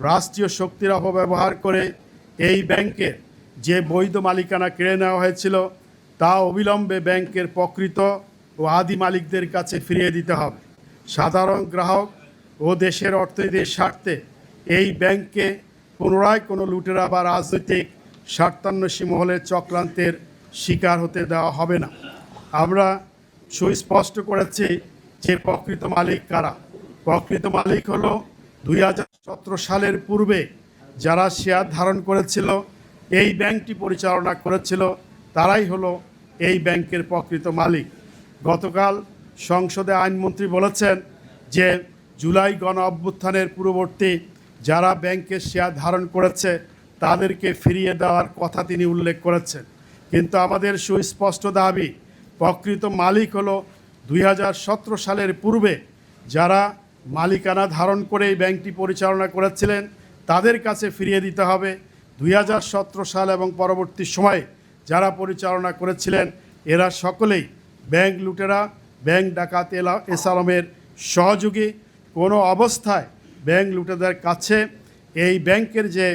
রাষ্ট্রীয় শক্তির অপব্যবহার করে এই ব্যাংকের যে বৈধ মালিকানা কেড়ে নেওয়া হয়েছিল তা অবিলম্বে ব্যাংকের প্রকৃত ও আদি মালিকদের কাছে ফিরিয়ে দিতে হবে। সাধারণ গ্রাহক ও দেশের অর্থনীতির স্বার্থে এই ব্যাংককে পুনরায় কোনো লুটেরা বা রাজনৈতিক স্বার্থান্বেষী মহলের চক্রান্তের শিকার হতে দেওয়া হবে না। আমরা সুস্পষ্ট করেছি যে প্রকৃত মালিক কারা। প্রকৃত মালিক হলো 2017 সালের পূর্বে যারা শেয়ার ধারণ করেছিল, এই ব্যাংকটি পরিচালনা করেছিল, তারাই হলো এই ব্যাংকের প্রকৃত মালিক। গতকাল সংসদে আইনমন্ত্রী বলেছেন যে জুলাই গণ অভ্যুত্থানের পূর্ববর্তী যারা ব্যাংকের শেয়ার ধারণ করেছে তাদেরকে ফিরিয়ে দেওয়ার কথা তিনি উল্লেখ করেছেন। কিন্তু আমাদের সুস্পষ্ট দাবি, প্রকৃত মালিক হলো 2017 সালের পূর্বে যারা মালিকানা ধারণ করে এই ব্যাংকটি পরিচালনা করেছিলেন তাদের কাছে ফিরিয়ে দিতে হবে। 2017 সাল এবং পরবর্তী সময়ে যারা পরিচালনা করেছিলেন এরা সকলেই ব্যাংক লুটেরা, ব্যাংক ডাকাত এসালামের সহযোগী। কোনো অবস্থায় ব্যাংক লুটেদের কাছে এই ব্যাংকের যে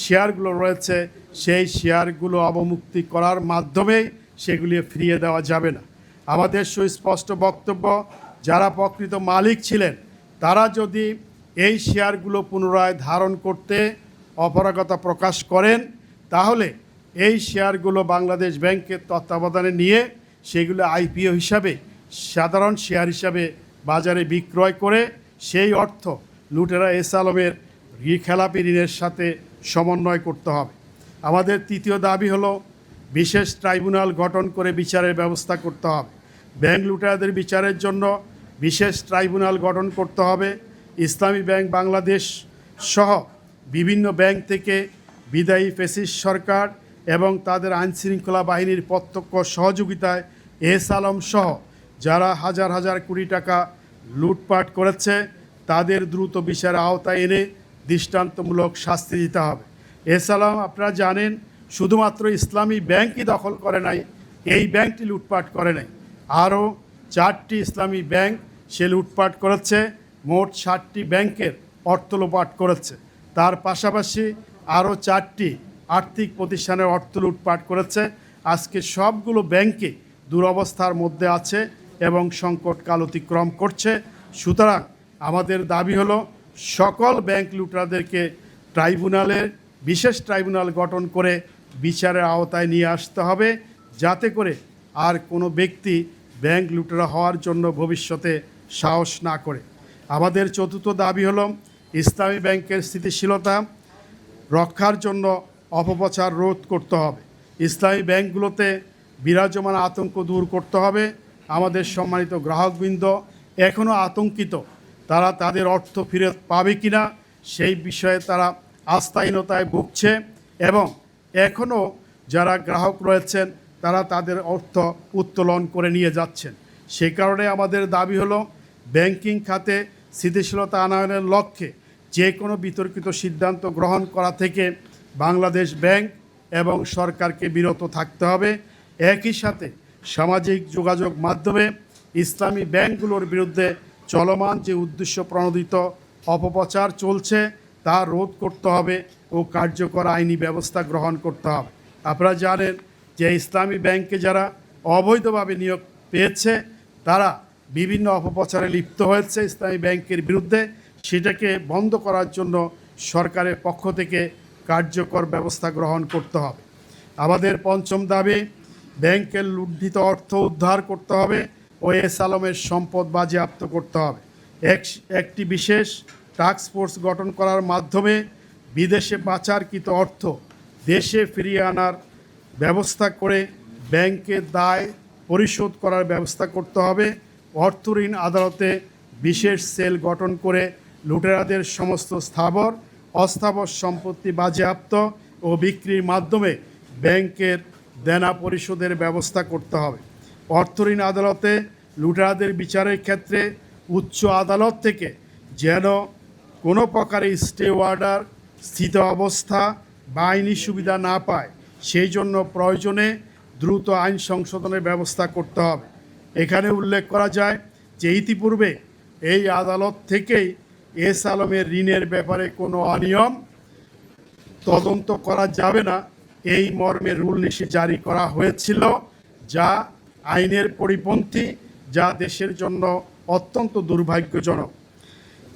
শেয়ারগুলো রয়েছে সেই শেয়ারগুলো অবমুক্তি করার মাধ্যমে সেগুলি ফিরিয়ে দেওয়া যাবে না। আমাদের সুস্পষ্ট বক্তব্য, যারা প্রকৃত মালিক ছিলেন তারা যদি এই শেয়ারগুলো পুনরায় ধারণ করতে অপারগতা প্রকাশ করেন তাহলে এই শেয়ারগুলো বাংলাদেশ ব্যাংকের তত্ত্বাবধানে নিয়ে সেগুলো আইপিও হিসাবে, সাধারণ শেয়ার হিসাবে বাজারে বিক্রয় করে সেই অর্থ লুটেরা এসালামের খেলাপি ঋণের সাথে সমন্বয় করতে হবে। আমাদের তৃতীয় দাবি হলো বিশেষ ট্রাইব্যুনাল গঠন করে বিচারের ব্যবস্থা করতে হবে। ব্যাংক লুটেরাদের বিচারের জন্য বিশেষ ট্রাইব্যুনাল গঠন করতে হবে। ইসলামী ব্যাংক বাংলাদেশ সহ বিভিন্ন ব্যাংক থেকে বিদায়ী ফ্যাসিস্ট সরকার এবং তাদের আইনশৃঙ্খলা বাহিনীর প্রত্যক্ষ সহযোগিতায় এসালাম সহ যারা হাজার হাজার কোটি টাকা লুটপাট করেছে তাদের দ্রুত বিচারের আওতায় এনে দৃষ্টান্তমূলক শাস্তি দিতে হবে। এসালাম আপনারা জানেন শুধুমাত্র ইসলামী ব্যাংকই দখল করে নাই, এই ব্যাংকটি লুটপাট করে নাই, আরও 4টি ইসলামী ব্যাংক সে লুটপাট করেছে। মোট 60টি ব্যাংকের অর্থ লুটপাট করেছে। তার পাশাপাশি আরও 4টি আর্থিক প্রতিষ্ঠানের অর্থ লুটপাট করেছে। আজকে সবগুলো ব্যাংকে দুরবস্থার মধ্যে আছে এবং সংকটকাল অতিক্রম করছে। সুতরাং আমাদের দাবি হলো সকল ব্যাংক লুটেরাদেরকে বিশেষ ট্রাইব্যুনাল গঠন করে বিচারের আওতায় নিয়ে আসতে হবে, যাতে করে আর কোনো ব্যক্তি ব্যাংক লুটেরা হওয়ার জন্য ভবিষ্যতে সাহস না করে। আমাদের চতুর্থ দাবি হলো ইসলামী ব্যাংকের স্থিতিশীলতা রক্ষার জন্য অপপ্রচার রোধ করতে হবে। ইসলামী ব্যাংকগুলোতে বিরাজমান আতঙ্ক দূর করতে হবে। আমাদের সম্মানিত গ্রাহকবৃন্দ এখনও আতঙ্কিত, তারা তাদের অর্থ ফিরত পাবে কিনা সেই বিষয়ে তারা আস্থাহীনতায় ভুগছে এবং এখনও যারা গ্রাহক রয়েছেন তারা তাদের অর্থ উত্তোলন করে নিয়ে যাচ্ছেন। সেই কারণে আমাদের দাবি হলো ব্যাংকিং খাতে স্থিতিশীলতা আনয়নের লক্ষ্যে যে কোনো বিতর্কিত সিদ্ধান্ত গ্রহণ করা থেকে বাংলাদেশ ব্যাংক এবং সরকারকে বিরত থাকতে হবে। একই সাথে সামাজিক যোগাযোগ মাধ্যমে ইসলামী ব্যাংকগুলোর বিরুদ্ধে চলমান যে উদ্দেশ্য প্রণোদিত অপপ্রচার চলছে তা রোধ করতে হবে ও কার্যকর আইনি ব্যবস্থা গ্রহণ করতে হবে। আপনারা জানেন যে ইসলামী ব্যাংকে যারা অবৈধভাবে নিয়োগ পেয়েছে তারা বিভিন্ন অপপ্রচারে লিপ্ত হয়েছে ইসলামী ব্যাংকের বিরুদ্ধে, সেটাকে বন্ধ করার জন্য সরকারের পক্ষ থেকে কার্যকর ব্যবস্থা গ্রহণ করতে হবে। আমাদের পঞ্চম দাবি, ব্যাংকের লুণ্ঠিত অর্থ উদ্ধার করতে হবে ও এসালামের সম্পদ বাজেয়াপ্ত করতে হবে। একটি বিশেষ টাস্ক ফোর্স গঠন করার মাধ্যমে বিদেশে পাচারকৃত অর্থ দেশে ফিরিয়ে আনার ব্যবস্থা করে ব্যাংকের দায় পরিশোধ করার ব্যবস্থা করতে হবে। অর্থ ঋণ আদালতে বিশেষ সেল গঠন করে লুটেরাদের সমস্ত স্থাবর অস্থাবর সম্পত্তি বাজেয়াপ্ত ও বিক্রির মাধ্যমে ব্যাংকের দেনা পরিশোধের ব্যবস্থা করতে হবে। অর্থ ঋণ আদালতে লুটেরাদের বিচারের ক্ষেত্রে উচ্চ আদালত থেকে যেন কোনো প্রকারে স্টে অর্ডার, স্থিত অবস্থা বা আইনি সুবিধা না পায় সেই জন্য প্রয়োজনে দ্রুত আইন সংশোধনের ব্যবস্থা করতে হবে। এখানে উল্লেখ করা যায় যে ইতিপূর্বে এই আদালত থেকেই এস আলমের ঋণের ব্যাপারে কোনো অনিয়ম তদন্ত করা যাবে না, এই মর্মে রুল নিষেধ জারি করা হয়েছিল, যা আইনের পরিপন্থী, যা দেশের জন্য অত্যন্ত দুর্ভাগ্যজনক।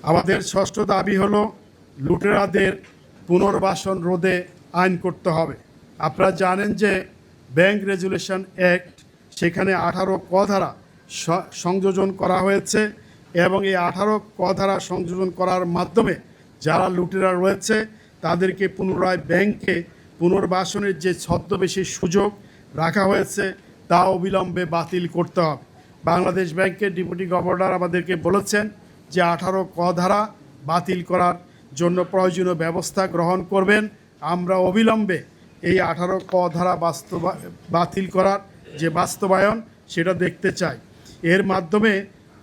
আমাদের ষষ্ঠ দাবি হলো লুটেরাদের পুনর্বাসন রোধে আইন করতে হবে। আপনারা জানেন যে ব্যাংক রেজুলেশন অ্যাক্ট, সেখানে 18 ক ধারা সংযোজন করা হয়েছে এবং এই 18 ক ধারা সংযোজন করার মাধ্যমে যারা লুটেরা রয়েছে তাদেরকে পুনরায় ব্যাংকে পুনর্বাসনের যে ছদ্মবেশী সুযোগ রাখা হয়েছে তা অবিলম্বে বাতিল করতে হবে। বাংলাদেশ ব্যাংকের ডেপুটি গভর্নর আমাদেরকে বলেছেন যে 18 ক ধারা বাতিল করার জন্য প্রয়োজনীয় ব্যবস্থা গ্রহণ করবেন। আমরা অবিলম্বে এই 18 ক ধারা বাতিল করার যে বাস্তবায়ন সেটা দেখতে চাই। এর মাধ্যমে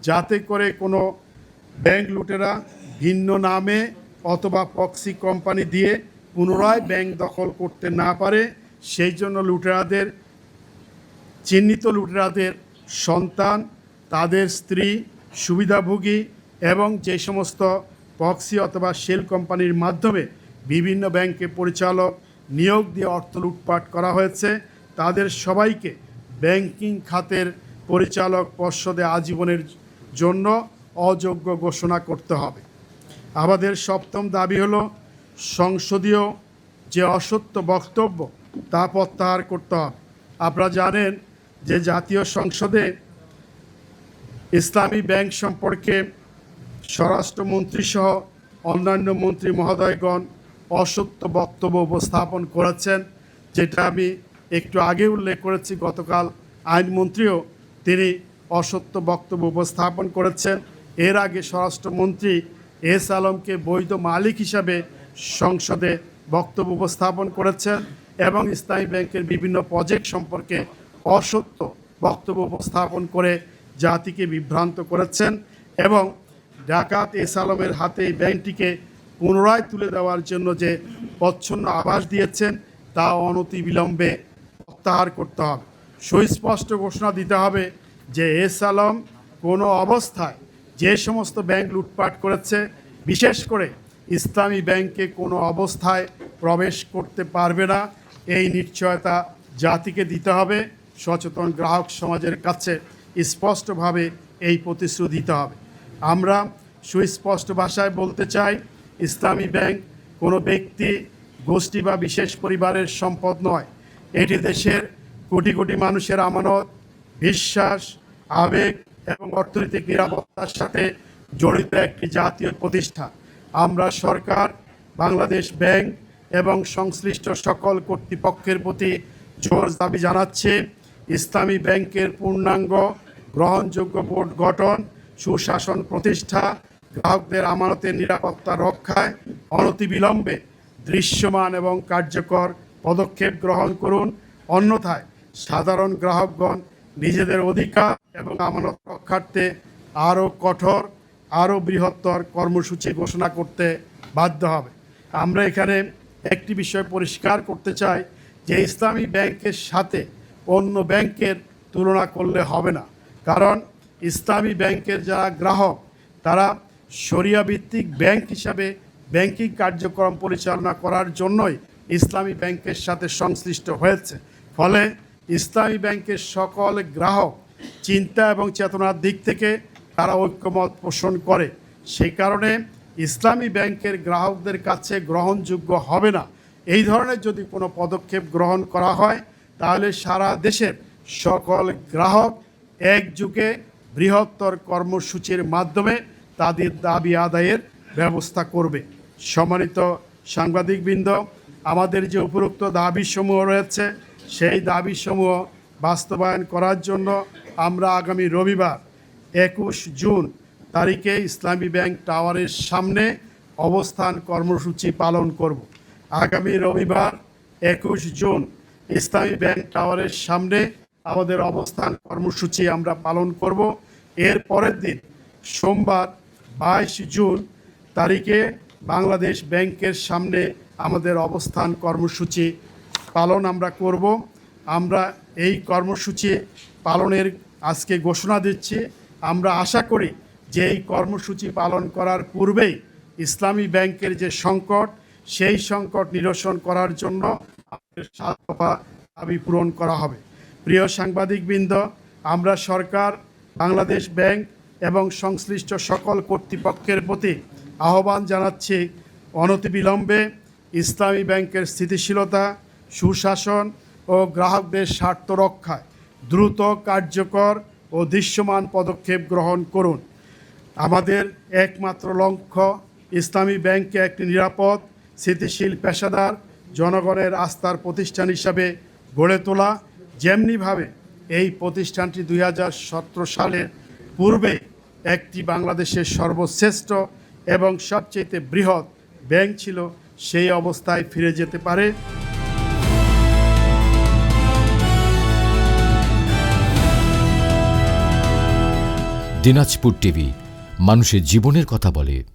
যাতে করে কোনো ব্যাংক লুটেরা ভিন্ন নামে অথবা প্রক্সি কোম্পানি দিয়ে পুনরায় ব্যাংক দখল করতে না পারে, সেই জন্য লুটেরাদের, চিহ্নিত লুটেরাদের সন্তান, তাদের স্ত্রী, সুবিধাভোগী এবং যে সমস্ত প্রক্সি অথবা শেল কোম্পানির মাধ্যমে বিভিন্ন ব্যাংকে পরিচালক নিয়োগ দিয়ে অর্থ লুটপাট করা হয়েছে, তাদের সবাইকে ব্যাংকিং খাতের পরিচালক পর্ষদে আজীবনের জন্য অযোগ্য ঘোষণা করতে হবে। আমাদের সপ্তম দাবি হলো সংসদীয় যে অসত্য বক্তব্য তা প্রত্যাহার করতে হবে। আপনারা জানেন যে জাতীয় সংসদে ইসলামী ব্যাংক সম্পর্কে স্বরাষ্ট্রমন্ত্রী সহ অন্যান্য মন্ত্রী মহোদয়গণ অসত্য বক্তব্য উপস্থাপন করেছেন, যেটা আমি একটু আগে উল্লেখ করেছি। গতকাল আইনমন্ত্রীও তিনি অসত্য বক্তব্য উপস্থাপন করেছেন। এর আগে স্বরাষ্ট্রমন্ত্রী এস আলমকে বৈধ মালিক হিসাবে সংসদে বক্তব্য উপস্থাপন করেছেন এবং ইসলামী ব্যাংকের বিভিন্ন প্রজেক্ট সম্পর্কে অসত্য বক্তব্য উপস্থাপন করে জাতিকে বিভ্রান্ত করেছেন এবং ডাকাত এস আলমের হাতে এই ব্যাংকটিকে পুনরায় তুলে দেওয়ার জন্য যে প্রচ্ছন্ন আভাস দিয়েছেন তা অনতিবিলম্বে প্রত্যাহার করতে হবে। সুস্পষ্ট ঘোষণা দিতে হবে যে এস আলম কোনো অবস্থায় যে সমস্ত ব্যাংক লুটপাট করেছে, বিশেষ করে ইসলামী ব্যাংকে কোনো অবস্থায় প্রবেশ করতে পারবে না, এই নিশ্চয়তা জাতিকে দিতে হবে। সচেতন গ্রাহক সমাজের কাছে স্পষ্টভাবে এই প্রতিশ্রুতি দিতে হবে। আমরা সুস্পষ্ট ভাষায় বলতে চাই, ইসলামী ব্যাংক কোনো ব্যক্তি, গোষ্ঠী বা বিশেষ পরিবারের সম্পদ নয়। এটি দেশের কোটি কোটি মানুষের আমানত, বিশ্বাস, আবেগ এবং অর্থনৈতিক নিরাপত্তার সাথে জড়িত একটি জাতীয় প্রতিষ্ঠান। আমরা সরকার, বাংলাদেশ ব্যাংক এবং সংশ্লিষ্ট সকল কর্তৃপক্ষের প্রতি জোর দাবি জানাচ্ছি, ইসলামী ব্যাংকের পূর্ণাঙ্গ গ্রহণযোগ্য বোর্ড গঠন, সুশাসন প্রতিষ্ঠা, গ্রাহকদের আমানতের নিরাপত্তা রক্ষায় অনতিবিলম্বে দৃশ্যমান এবং কার্যকর পদক্ষেপ গ্রহণ করুন। অন্যথায় সাধারণ গ্রাহকগণ নিজেদের অধিকার এবং আমানত রক্ষার্থে আরও কঠোর, আরও বৃহত্তর কর্মসূচি ঘোষণা করতে বাধ্য হবে। আমরা এখানে একটি বিষয় পরিষ্কার করতে চাই যে ইসলামী ব্যাংকের সাথে অন্য ব্যাংকের তুলনা করলে হবে না, কারণ ইসলামী ব্যাংকের যারা গ্রাহক তারা শরিয়া ভিত্তিক ব্যাংক হিসাবে ব্যাংকিং কার্যক্রম পরিচালনা করার জন্যই ইসলামী ব্যাংকের সাথে সংশ্লিষ্ট হয়েছে। ফলে ইসলামী ব্যাংকের সকল গ্রাহক চিন্তা এবং চেতনার দিক থেকে তারা ঐক্যমত পোষণ করে। সেই কারণে ইসলামী ব্যাংকের গ্রাহকদের কাছে গ্রহণযোগ্য হবে না। এই ধরনের যদি কোনো পদক্ষেপ গ্রহণ করা হয় তাহলে সারা দেশের সকল গ্রাহক একযোগে বৃহত্তর কর্মসূচির মাধ্যমে তাদের দাবি আদায়ের ব্যবস্থা করবে। সম্মানিত সাংবাদিকবৃন্দ, আমাদের যে উপরোক্ত দাবিসমূহ রয়েছে সেই দাবিসমূহ বাস্তবায়ন করার জন্য আমরা আগামী রবিবার 21 জুন তারিখে ইসলামী ব্যাংক টাওয়ারের সামনে অবস্থান কর্মসূচি পালন করব। আগামী রবিবার 21 জুন ইসলামী ব্যাংক টাওয়ারের সামনে আমাদের অবস্থান কর্মসূচি আমরা পালন করব। এর পরের দিন সোমবার 22 জুন তারিখে বাংলাদেশ ব্যাংকের সামনে আমাদের অবস্থান কর্মসূচি পালন আমরা করব। আমরা এই কর্মসূচি পালনের আজকে ঘোষণা দিচ্ছি। আমরা আশা করি যে এই কর্মসূচি পালন করার পূর্বেই ইসলামী ব্যাংকের যে সংকট, সেই সংকট নিরসন করার জন্য আমাদের 7 দফা দাবি পূরণ করা হবে। প্রিয় সাংবাদিকবৃন্দ, আমরা সরকার, বাংলাদেশ ব্যাংক এবং সংশ্লিষ্ট সকল কর্তৃপক্ষের প্রতি আহ্বান জানাচ্ছি, অনতিবিলম্বে ইসলামী ব্যাংকের স্থিতিশীলতা, সুশাসন ও গ্রাহকদের স্বার্থ রক্ষায় দ্রুত, কার্যকর ও দৃশ্যমান পদক্ষেপ গ্রহণ করুন। আমাদের একমাত্র লক্ষ্য ইসলামী ব্যাংককে একটি নিরাপদ, স্থিতিশীল, পেশাদার, জনগণের আস্থার প্রতিষ্ঠান হিসাবে গড়ে তোলা। যেমনিভাবে এই প্রতিষ্ঠানটি 2017 সালের পূর্বে একটি বাংলাদেশের সর্বশ্রেষ্ঠ এবং সবচেয়ে বৃহৎ ব্যাংক ছিল, সেই অবস্থায় ফিরে যেতে পারে। দিনাজপুর টিভি, মানুষের জীবনের কথা বলে।